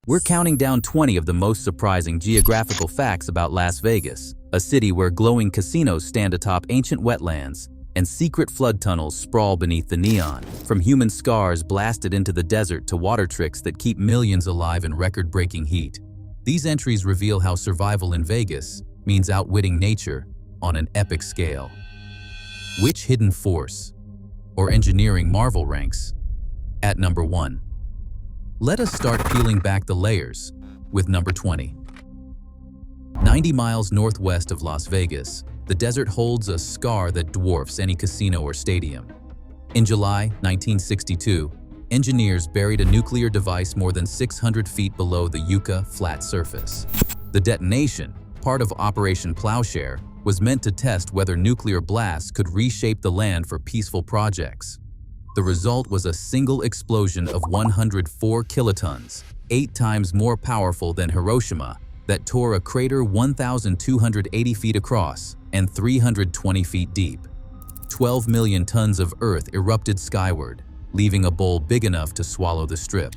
We're counting down 20 of the most surprising geographical facts about Las Vegas, a city where glowing casinos stand atop ancient wetlands and secret flood tunnels sprawl beneath the neon. From human scars blasted into the desert to water tricks that keep millions alive in record-breaking heat, these entries reveal how survival in Vegas means outwitting nature on an epic scale. Which hidden force or engineering marvel ranks at number 1? Let us start peeling back the layers with number 20. 90 miles northwest of Las Vegas, the desert holds a scar that dwarfs any casino or stadium. In July 1962, engineers buried a nuclear device more than 600 feet below the Yucca flat surface. The detonation, part of Operation Plowshare, was meant to test whether nuclear blasts could reshape the land for peaceful projects. The result was a single explosion of 104 kilotons, 8 times more powerful than Hiroshima, that tore a crater 1,280 feet across and 320 feet deep. 12 million tons of earth erupted skyward, leaving a bowl big enough to swallow the strip.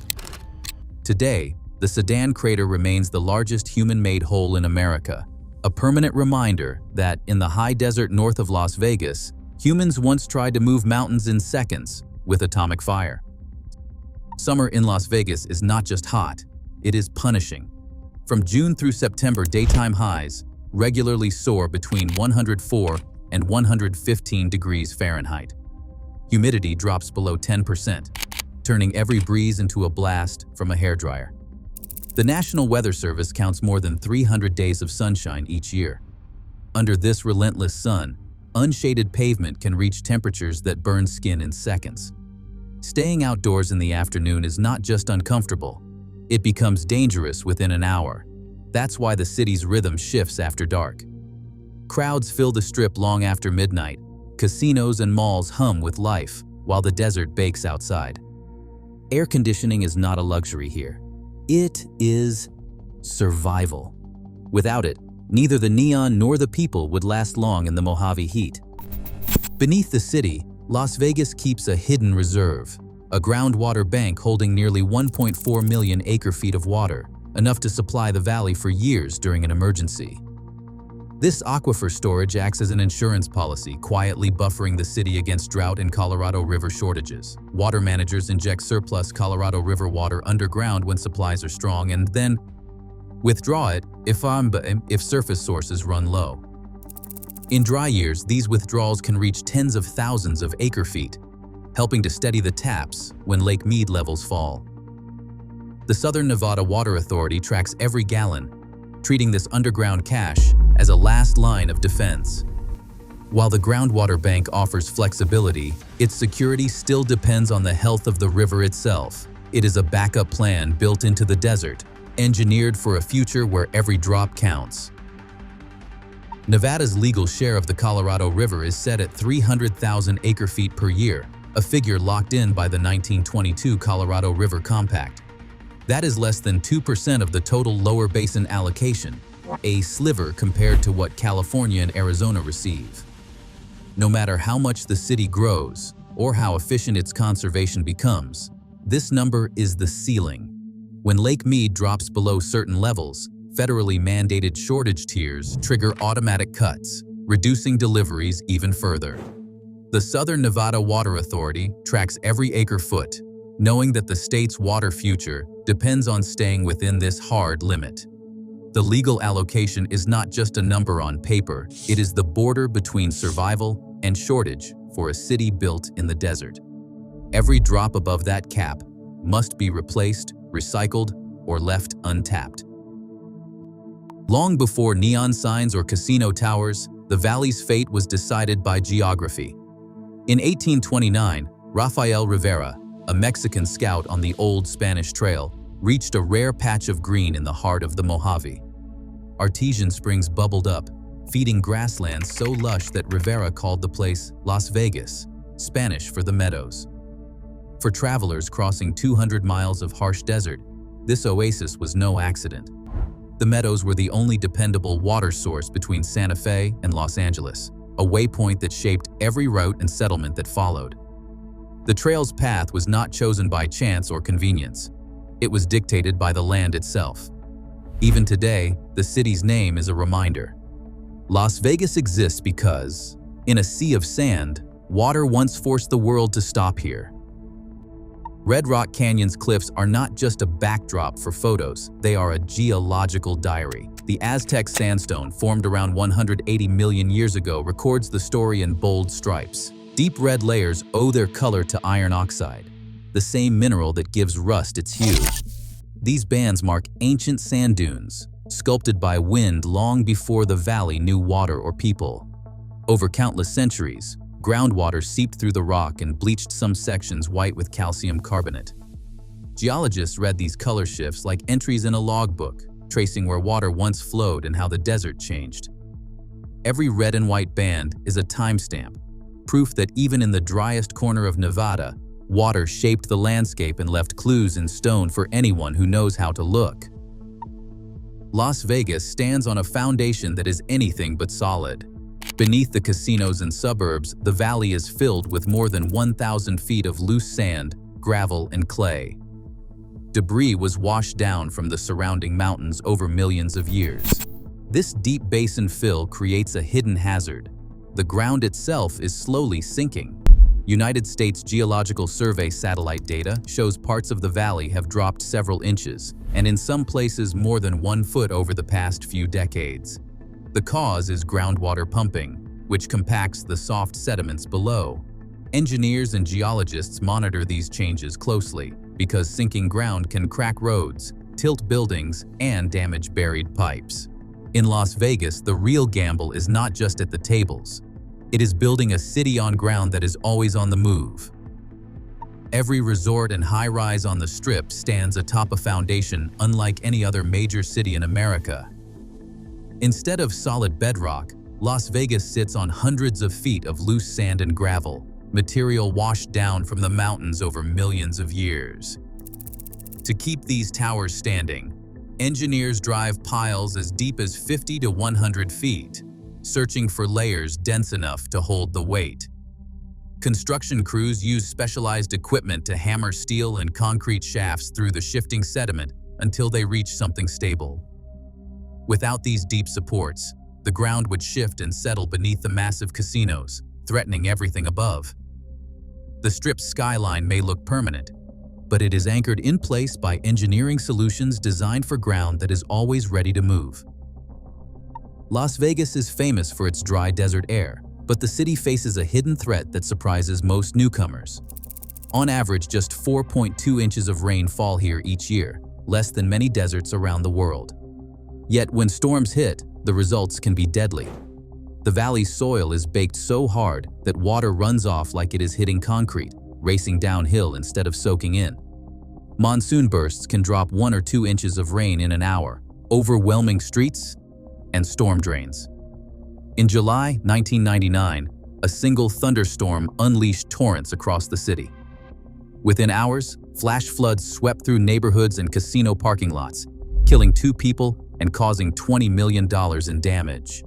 Today, the Sedan crater remains the largest human-made hole in America, a permanent reminder that in the high desert north of Las Vegas, humans once tried to move mountains in seconds with atomic fire. Summer in Las Vegas is not just hot, it is punishing. From June through September, daytime highs regularly soar between 104 and 115 degrees Fahrenheit. Humidity drops below 10%, turning every breeze into a blast from a hairdryer. The National Weather Service counts more than 300 days of sunshine each year. Under this relentless sun, unshaded pavement can reach temperatures that burn skin in seconds. Staying outdoors in the afternoon is not just uncomfortable, it becomes dangerous within an hour. That's why the city's rhythm shifts after dark. Crowds fill the strip long after midnight. Casinos and malls hum with life, while the desert bakes outside. Air conditioning is not a luxury here. It is survival. Without it, neither the neon nor the people would last long in the Mojave heat. Beneath the city, Las Vegas keeps a hidden reserve, a groundwater bank holding nearly 1.4 million acre-feet of water, enough to supply the valley for years during an emergency. This aquifer storage acts as an insurance policy, quietly buffering the city against drought and Colorado River shortages. Water managers inject surplus Colorado River water underground when supplies are strong and then withdraw it if surface sources run low. In dry years, these withdrawals can reach tens of thousands of acre-feet, helping to steady the taps when Lake Mead levels fall. The Southern Nevada Water Authority tracks every gallon, treating this underground cache as a last line of defense. While the groundwater bank offers flexibility, its security still depends on the health of the river itself. It is a backup plan built into the desert, engineered for a future where every drop counts. Nevada's legal share of the Colorado River is set at 300,000 acre-feet per year, a figure locked in by the 1922 Colorado River Compact. That is less than 2% of the total lower basin allocation, a sliver compared to what California and Arizona receive. No matter how much the city grows or how efficient its conservation becomes, this number is the ceiling. When Lake Mead drops below certain levels, federally mandated shortage tiers trigger automatic cuts, reducing deliveries even further. The Southern Nevada Water Authority tracks every acre-foot, knowing that the state's water future depends on staying within this hard limit. The legal allocation is not just a number on paper, it is the border between survival and shortage for a city built in the desert. Every drop above that cap must be replaced, recycled, or left untapped. Long before neon signs or casino towers, the valley's fate was decided by geography. In 1829, Rafael Rivera, a Mexican scout on the old Spanish Trail, reached a rare patch of green in the heart of the Mojave. Artesian springs bubbled up, feeding grasslands so lush that Rivera called the place Las Vegas, Spanish for the meadows. For travelers crossing 200 miles of harsh desert, this oasis was no accident. The meadows were the only dependable water source between Santa Fe and Los Angeles, a waypoint that shaped every route and settlement that followed. The trail's path was not chosen by chance or convenience. It was dictated by the land itself. Even today, the city's name is a reminder. Las Vegas exists because, in a sea of sand, water once forced the world to stop here. Red Rock Canyon's cliffs are not just a backdrop for photos, they are a geological diary. The Aztec sandstone, formed around 180 million years ago, records the story in bold stripes. Deep red layers owe their color to iron oxide, the same mineral that gives rust its hue. These bands mark ancient sand dunes, sculpted by wind long before the valley knew water or people. Over countless centuries, groundwater seeped through the rock and bleached some sections white with calcium carbonate. Geologists read these color shifts like entries in a logbook, tracing where water once flowed and how the desert changed. Every red and white band is a timestamp, proof that even in the driest corner of Nevada, water shaped the landscape and left clues in stone for anyone who knows how to look. Las Vegas stands on a foundation that is anything but solid. Beneath the casinos and suburbs, the valley is filled with more than 1,000 feet of loose sand, gravel, and clay. Debris was washed down from the surrounding mountains over millions of years. This deep basin fill creates a hidden hazard. The ground itself is slowly sinking. United States Geological Survey satellite data shows parts of the valley have dropped several inches, and in some places more than 1 foot over the past few decades. The cause is groundwater pumping, which compacts the soft sediments below. Engineers and geologists monitor these changes closely because sinking ground can crack roads, tilt buildings, and damage buried pipes. In Las Vegas, the real gamble is not just at the tables. It is building a city on ground that is always on the move. Every resort and high-rise on the Strip stands atop a foundation unlike any other major city in America. Instead of solid bedrock, Las Vegas sits on hundreds of feet of loose sand and gravel, material washed down from the mountains over millions of years. To keep these towers standing, engineers drive piles as deep as 50 to 100 feet, searching for layers dense enough to hold the weight. Construction crews use specialized equipment to hammer steel and concrete shafts through the shifting sediment until they reach something stable. Without these deep supports, the ground would shift and settle beneath the massive casinos, threatening everything above. The Strip's skyline may look permanent, but it is anchored in place by engineering solutions designed for ground that is always ready to move. Las Vegas is famous for its dry desert air, but the city faces a hidden threat that surprises most newcomers. On average, just 4.2 inches of rain fall here each year, less than many deserts around the world. Yet when storms hit, the results can be deadly. The valley's soil is baked so hard that water runs off like it is hitting concrete, racing downhill instead of soaking in. Monsoon bursts can drop 1 or 2 inches of rain in an hour, overwhelming streets and storm drains. In July 1999, a single thunderstorm unleashed torrents across the city. Within hours, flash floods swept through neighborhoods and casino parking lots, killing 2 people and causing $20 million in damage.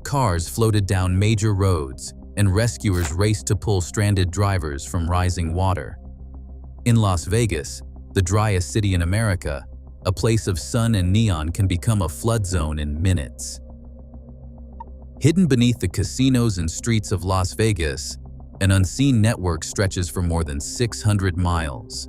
Cars floated down major roads, and rescuers raced to pull stranded drivers from rising water. In Las Vegas, the driest city in America, a place of sun and neon can become a flood zone in minutes. Hidden beneath the casinos and streets of Las Vegas, an unseen network stretches for more than 600 miles.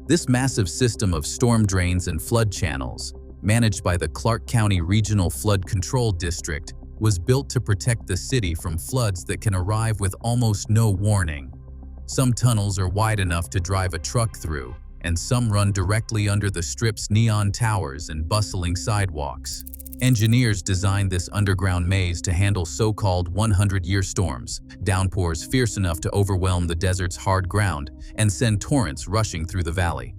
This massive system of storm drains and flood channels, managed by the Clark County Regional Flood Control District, was built to protect the city from floods that can arrive with almost no warning. Some tunnels are wide enough to drive a truck through, and some run directly under the Strip's neon towers and bustling sidewalks. Engineers designed this underground maze to handle so-called 100-year storms, downpours fierce enough to overwhelm the desert's hard ground and send torrents rushing through the valley.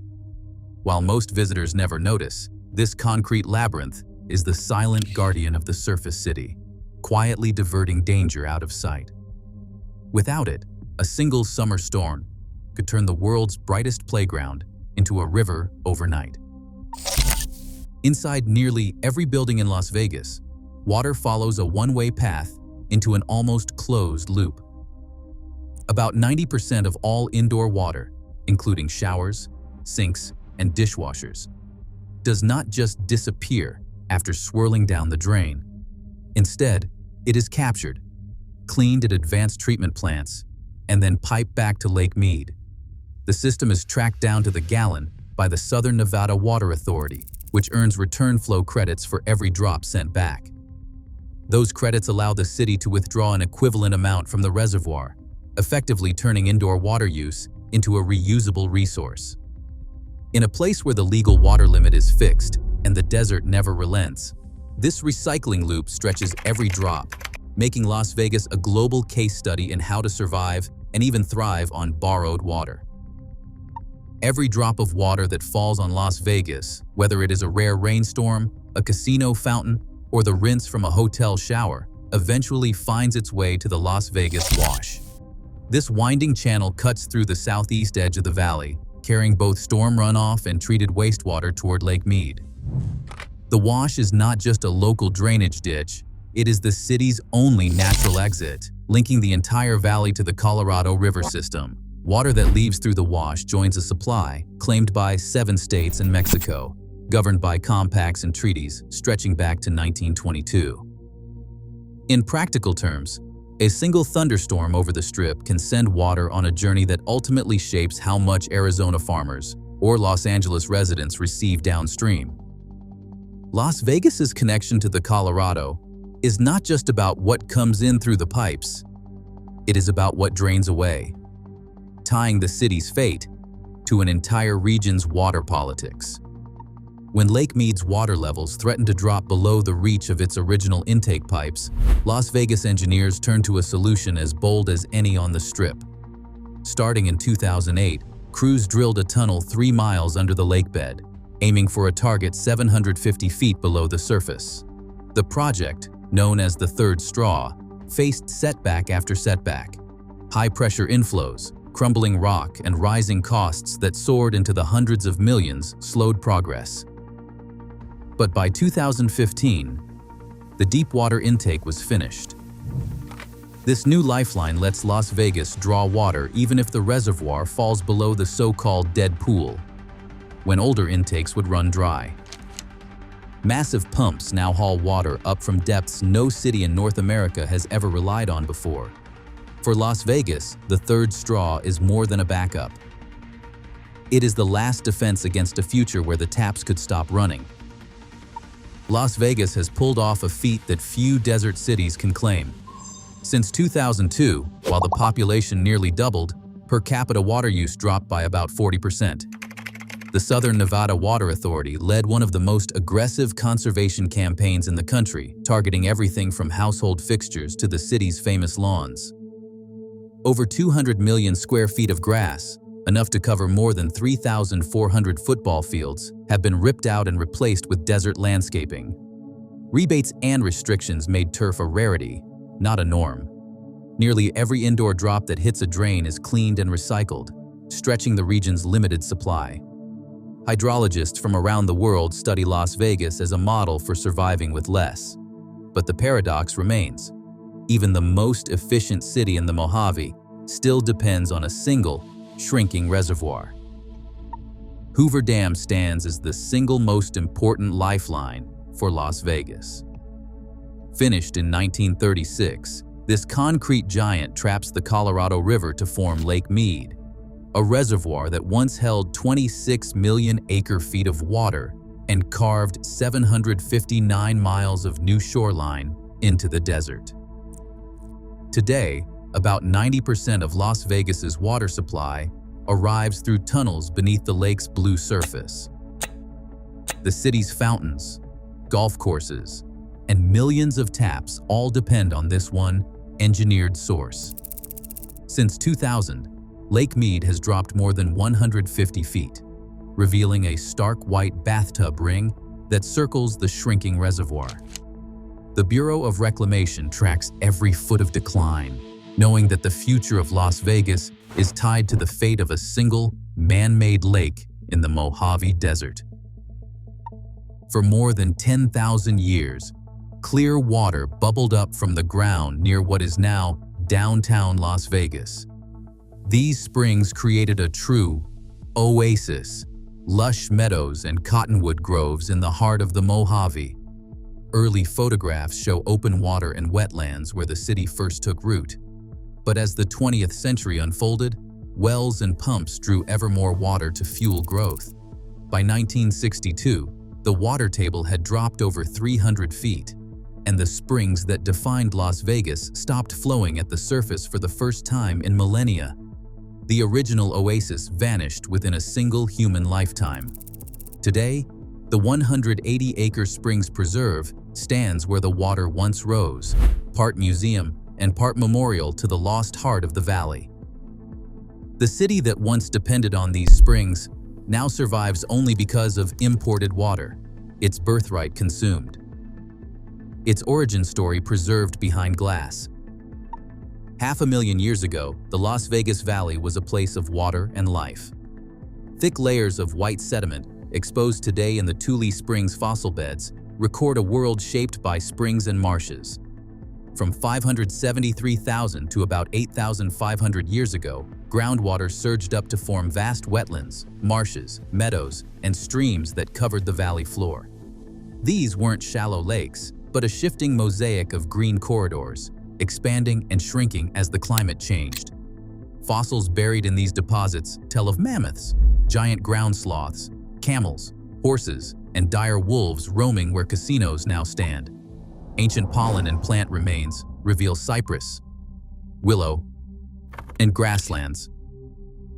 While most visitors never notice, this concrete labyrinth is the silent guardian of the surface city, quietly diverting danger out of sight. Without it, a single summer storm could turn the world's brightest playground into a river overnight. Inside nearly every building in Las Vegas, water follows a one-way path into an almost closed loop. About 90% of all indoor water, including showers, sinks, and dishwashers, does not just disappear after swirling down the drain. Instead, it is captured, cleaned at advanced treatment plants, and then piped back to Lake Mead. The system is tracked down to the gallon by the Southern Nevada Water Authority, which earns return flow credits for every drop sent back. Those credits allow the city to withdraw an equivalent amount from the reservoir, effectively turning indoor water use into a reusable resource. In a place where the legal water limit is fixed and the desert never relents, this recycling loop stretches every drop, making Las Vegas a global case study in how to survive and even thrive on borrowed water. Every drop of water that falls on Las Vegas, whether it is a rare rainstorm, a casino fountain, or the rinse from a hotel shower, eventually finds its way to the Las Vegas Wash. This winding channel cuts through the southeast edge of the valley, carrying both storm runoff and treated wastewater toward Lake Mead. The Wash is not just a local drainage ditch, it is the city's only natural exit, linking the entire valley to the Colorado River system. Water that leaves through the Wash joins a supply claimed by 7 states and Mexico, governed by compacts and treaties stretching back to 1922. In practical terms, a single thunderstorm over the Strip can send water on a journey that ultimately shapes how much Arizona farmers or Los Angeles residents receive downstream. Las Vegas's connection to the Colorado is not just about what comes in through the pipes, it is about what drains away, tying the city's fate to an entire region's water politics. When Lake Mead's water levels threatened to drop below the reach of its original intake pipes, Las Vegas engineers turned to a solution as bold as any on the Strip. Starting in 2008, crews drilled a tunnel 3 miles under the lake bed, aiming for a target 750 feet below the surface. The project, known as the Third Straw, faced setback after setback. High-pressure inflows, crumbling rock, and rising costs that soared into the hundreds of millions slowed progress. But by 2015, the deep water intake was finished. This new lifeline lets Las Vegas draw water even if the reservoir falls below the so-called dead pool, when older intakes would run dry. Massive pumps now haul water up from depths no city in North America has ever relied on before. For Las Vegas, the Third Straw is more than a backup. It is the last defense against a future where the taps could stop running. Las Vegas has pulled off a feat that few desert cities can claim. Since 2002, while the population nearly doubled, per capita water use dropped by about 40%. The Southern Nevada Water Authority led one of the most aggressive conservation campaigns in the country, targeting everything from household fixtures to the city's famous lawns. Over 200 million square feet of grass, enough to cover more than 3,400 football fields, have been ripped out and replaced with desert landscaping. Rebates and restrictions made turf a rarity, not a norm. Nearly every indoor drop that hits a drain is cleaned and recycled, stretching the region's limited supply. Hydrologists from around the world study Las Vegas as a model for surviving with less. But the paradox remains. Even the most efficient city in the Mojave still depends on a single, shrinking reservoir. Hoover Dam stands as the single most important lifeline for Las Vegas. Finished in 1936, this concrete giant traps the Colorado River to form Lake Mead, a reservoir that once held 26 million acre-feet of water and carved 759 miles of new shoreline into the desert. Today, about 90% of Las Vegas's water supply arrives through tunnels beneath the lake's blue surface. The city's fountains, golf courses, and millions of taps all depend on this one engineered source. Since 2000, Lake Mead has dropped more than 150 feet, revealing a stark white bathtub ring that circles the shrinking reservoir. The Bureau of Reclamation tracks every foot of decline, knowing that the future of Las Vegas is tied to the fate of a single, man-made lake in the Mojave Desert. For more than 10,000 years, clear water bubbled up from the ground near what is now downtown Las Vegas. These springs created a true oasis, lush meadows and cottonwood groves in the heart of the Mojave. Early photographs show open water and wetlands where the city first took root. But as the 20th century unfolded, wells and pumps drew ever more water to fuel growth. By 1962, the water table had dropped over 300 feet, and the springs that defined Las Vegas stopped flowing at the surface for the first time in millennia. The original oasis vanished within a single human lifetime. Today, the 180-acre Springs Preserve stands where the water once rose, part museum and part memorial to the lost heart of the valley. The city that once depended on these springs now survives only because of imported water, its birthright consumed. Its origin story preserved behind glass. 500,000 years ago, the Las Vegas Valley was a place of water and life. Thick layers of white sediment, exposed today in the Tule Springs fossil beds, record a world shaped by springs and marshes. From 573,000 to about 8,500 years ago, groundwater surged up to form vast wetlands, marshes, meadows, and streams that covered the valley floor. These weren't shallow lakes, but a shifting mosaic of green corridors, expanding and shrinking as the climate changed. Fossils buried in these deposits tell of mammoths, giant ground sloths, camels, horses, and dire wolves roaming where casinos now stand. Ancient pollen and plant remains reveal cypress, willow, and grasslands,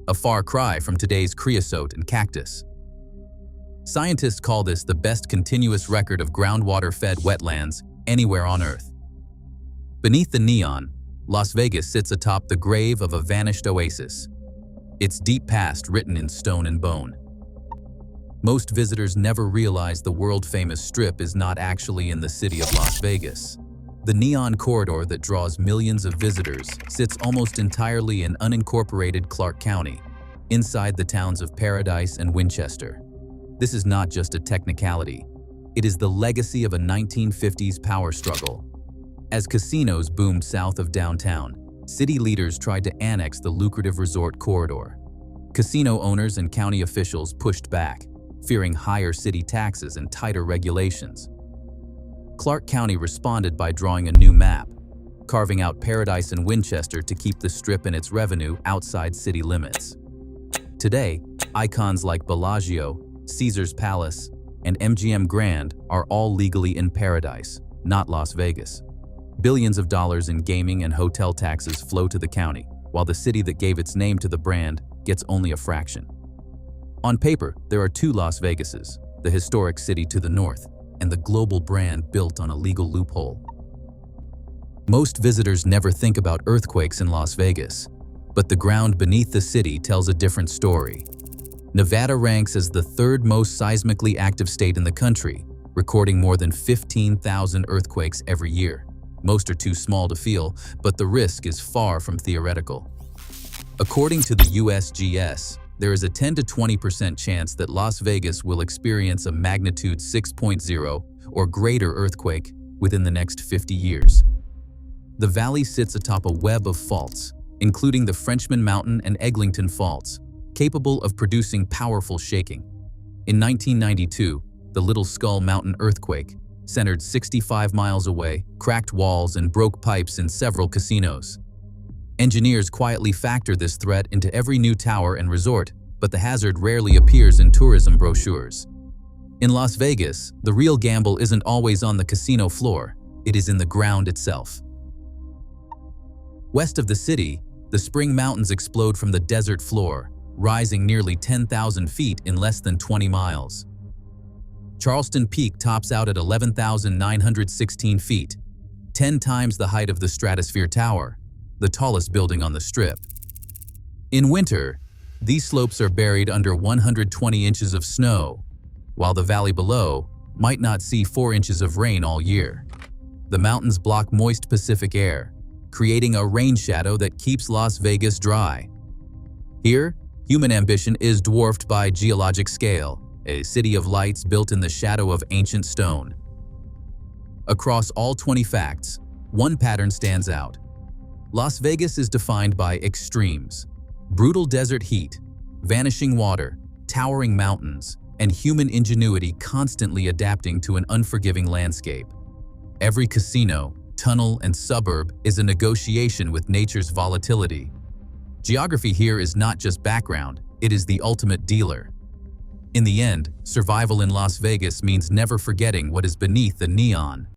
a far cry from today's creosote and cactus. Scientists call this the best continuous record of groundwater-fed wetlands anywhere on Earth. Beneath the neon, Las Vegas sits atop the grave of a vanished oasis, its deep past written in stone and bone. Most visitors never realize the world-famous Strip is not actually in the city of Las Vegas. The neon corridor that draws millions of visitors sits almost entirely in unincorporated Clark County, inside the towns of Paradise and Winchester. This is not just a technicality. It is the legacy of a 1950s power struggle. As casinos boomed south of downtown, city leaders tried to annex the lucrative resort corridor. Casino owners and county officials pushed back, fearing higher city taxes and tighter regulations. Clark County responded by drawing a new map, carving out Paradise and Winchester to keep the Strip and its revenue outside city limits. Today, icons like Bellagio, Caesar's Palace, and MGM Grand are all legally in Paradise, not Las Vegas. Billions of dollars in gaming and hotel taxes flow to the county, while the city that gave its name to the brand gets only a fraction. On paper, there are two Las Vegases, the historic city to the north, and the global brand built on a legal loophole. Most visitors never think about earthquakes in Las Vegas, but the ground beneath the city tells a different story. Nevada ranks as the third most seismically active state in the country, recording more than 15,000 earthquakes every year. Most are too small to feel, but the risk is far from theoretical. According to the USGS, there is a 10 to 20% chance that Las Vegas will experience a magnitude 6.0 or greater earthquake within the next 50 years. The valley sits atop a web of faults, including the Frenchman Mountain and Eglinton faults, capable of producing powerful shaking. In 1992, the Little Skull Mountain earthquake, centered 65 miles away, cracked walls and broke pipes in several casinos. Engineers quietly factor this threat into every new tower and resort, but the hazard rarely appears in tourism brochures. In Las Vegas, the real gamble isn't always on the casino floor, it is in the ground itself. West of the city, the Spring Mountains explode from the desert floor, rising nearly 10,000 feet in less than 20 miles. Charleston Peak tops out at 11,916 feet, 10 times the height of the Stratosphere Tower, the tallest building on the Strip. In winter, these slopes are buried under 120 inches of snow, while the valley below might not see 4 inches of rain all year. The mountains block moist Pacific air, creating a rain shadow that keeps Las Vegas dry. Here, human ambition is dwarfed by geologic scale, a city of lights built in the shadow of ancient stone. Across all 20 facts, one pattern stands out. Las Vegas is defined by extremes: brutal desert heat, vanishing water, towering mountains, and human ingenuity constantly adapting to an unforgiving landscape. Every casino, tunnel, and suburb is a negotiation with nature's volatility. Geography here is not just background, it is the ultimate dealer. In the end, survival in Las Vegas means never forgetting what is beneath the neon.